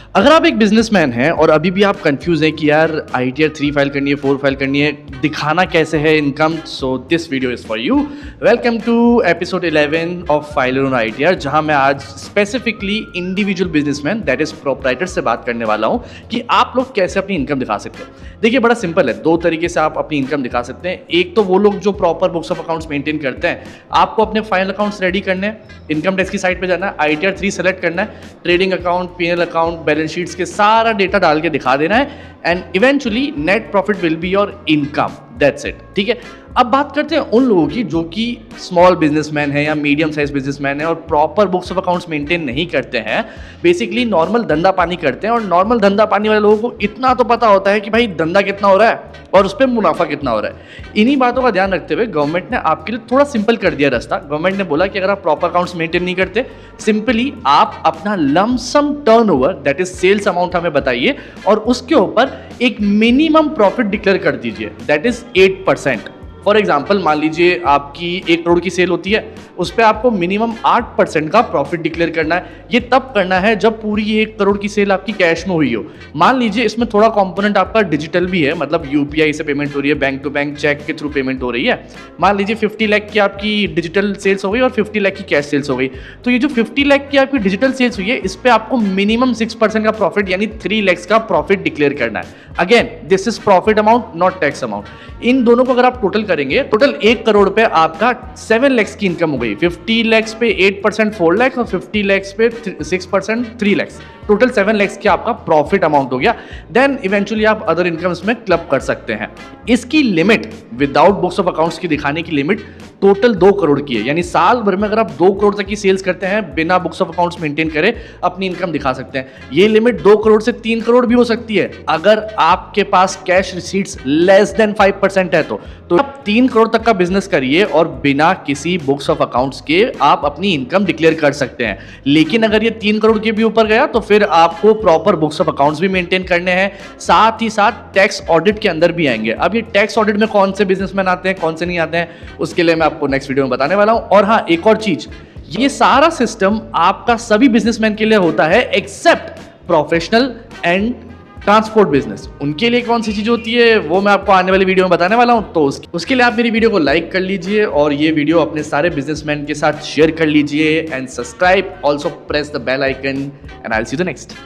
अगर आप एक बिजनेसमैन हैं और अभी भी आप कंफ्यूज हैं कि यार ITR 3 फाइल करनी है, 4 फाइल करनी है, दिखाना कैसे है income, so this video is for you. Welcome to episode 11 of filer on ITR, जहां मैं आज specifically individual businessman that is proprietor से बात करने वाला हूं कि आप लोग कैसे अपनी इनकम दिखा सकते हैं। देखिए बड़ा सिंपल है, दो तरीके से आप अपनी इनकम दिखा सकते हैं। एक तो वो लोग जो proper books of accounts maintain करते हैं, आपको अपने फाइनल अकाउंट्स रेडी करने हैं, इनकम टैक्स की साइट पे जाना है, ITR 3 सेलेक्ट करना है, trading account, P&L account, balance sheets के सारा डेटा डाल के दिखा देना है and eventually net profit will be your income, that's it. ठीक है, अब बात करते हैं उन लोगों की जो कि स्मॉल बिजनेसमैन है या मीडियम साइज बिजनेसमैन है और proper books of accounts maintain नहीं करते हैं, बेसिकली नॉर्मल धंधा पानी करते हैं। और नॉर्मल धंधा पानी वाले लोगों को इतना तो पता होता है कि भाई धंधा कितना हो रहा है और उस पर मुनाफा कितना हो रहा है। इन्हीं बातों का ध्यान रखते हुए गवर्नमेंट ने आपके लिए थोड़ा सिंपल कर दिया रास्ता। गवर्नमेंट ने बोला कि अगर आप प्रॉपर अकाउंट्स मेंटेन नहीं करते, सिंपली आप अपना lump sum turnover that is sales amount हमें बताइए और उसके ऊपर एक मिनिमम प्रॉफिट डिक्लेयर कर दीजिए, दैट इज 8%। फॉर एग्जाम्पल मान लीजिए आपकी 1 करोड़ की सेल होती है, उस पर आपको मिनिमम 8% का प्रॉफिट डिक्लेयर करना है। ये तब करना है जब पूरी 1 करोड़ की सेल आपकी कैश में हुई हो। मान लीजिए इसमें थोड़ा कंपोनेंट आपका डिजिटल भी है, मतलब UPI से पेमेंट हो रही है, बैंक टू बैंक चेक के थ्रू पेमेंट हो रही है। मान लीजिए 50 लाख की आपकी डिजिटल सेल्स हो गई और 50 लाख की कैश सेल्स हो गई, तो ये जो 50 लाख की आपकी डिजिटल सेल्स हुई है, इस पर आपको मिनिमम 6% का प्रॉफिट यानी 3 लाख का प्रॉफिट डिक्लेयर करना है। Again this is profit amount, not tax amount. इन दोनों को अगर आप टोटल करेंगे, टोटल 1 करोड़ पे आपका 7 लाख की इनकम हो गई। 50 लाख पे 8% 4 लाख और 50 लाख पे 6% 3 लाख, टोटल 7 लाख की आपका प्रॉफिट अमाउंट हो गया। देन इवेंचुअली आप अदर इनकम्स में क्लब कर सकते हैं। इसकी limit without books of accounts की दिखाने की लिमिट टोटल 2 करोड़ की है, यानी साल भर में अगर आप 2 करोड़ तक की सेल्स करते हैं बिना बुक्स ऑफ अकाउंट्स मेंटेन करे अपनी इनकम दिखा सकते हैं। ये लिमिट 2 करोड़ से 3 करोड़ भी हो सकती है अगर आपके पास कैश रिसीट्स लेस देन 5% है तो आप 3 करोड़ तक का बिजनेस करिए और बिना किसी बुक्स ऑफ अकाउंट्स के आप अपनी इनकम डिक्लेयर कर सकते हैं। लेकिन अगर ये 3 करोड़ के भी ऊपर गया तो फिर आपको प्रॉपर बुक्स ऑफ अकाउंट्स भी मेंटेन करने हैं, साथ ही साथ टैक्स ऑडिट के अंदर भी आएंगे। अब ये टैक्स ऑडिट में कौन से बिजनेसमैन आते हैं, कौन से नहीं आते हैं, उसके लिए मैं आपको नेक्स्ट वीडियो में बताने वाला हूं। और हाँ, एक और चीज, ये सारा सिस्टम आपका सभी बिजनेसमैन के लिए होता है except professional and transport business. उनके लिए कौन सी चीज होती है वो मैं आपको आने वाली वीडियो में बताने वाला हूं। तो उसके लिए आप मेरी वीडियो को लाइक कर लीजिए और ये वीडियो अपने सारे बिजनेसमैन के साथ शेयर कर लीजिए and subscribe, also press the bell icon and I will see you the next.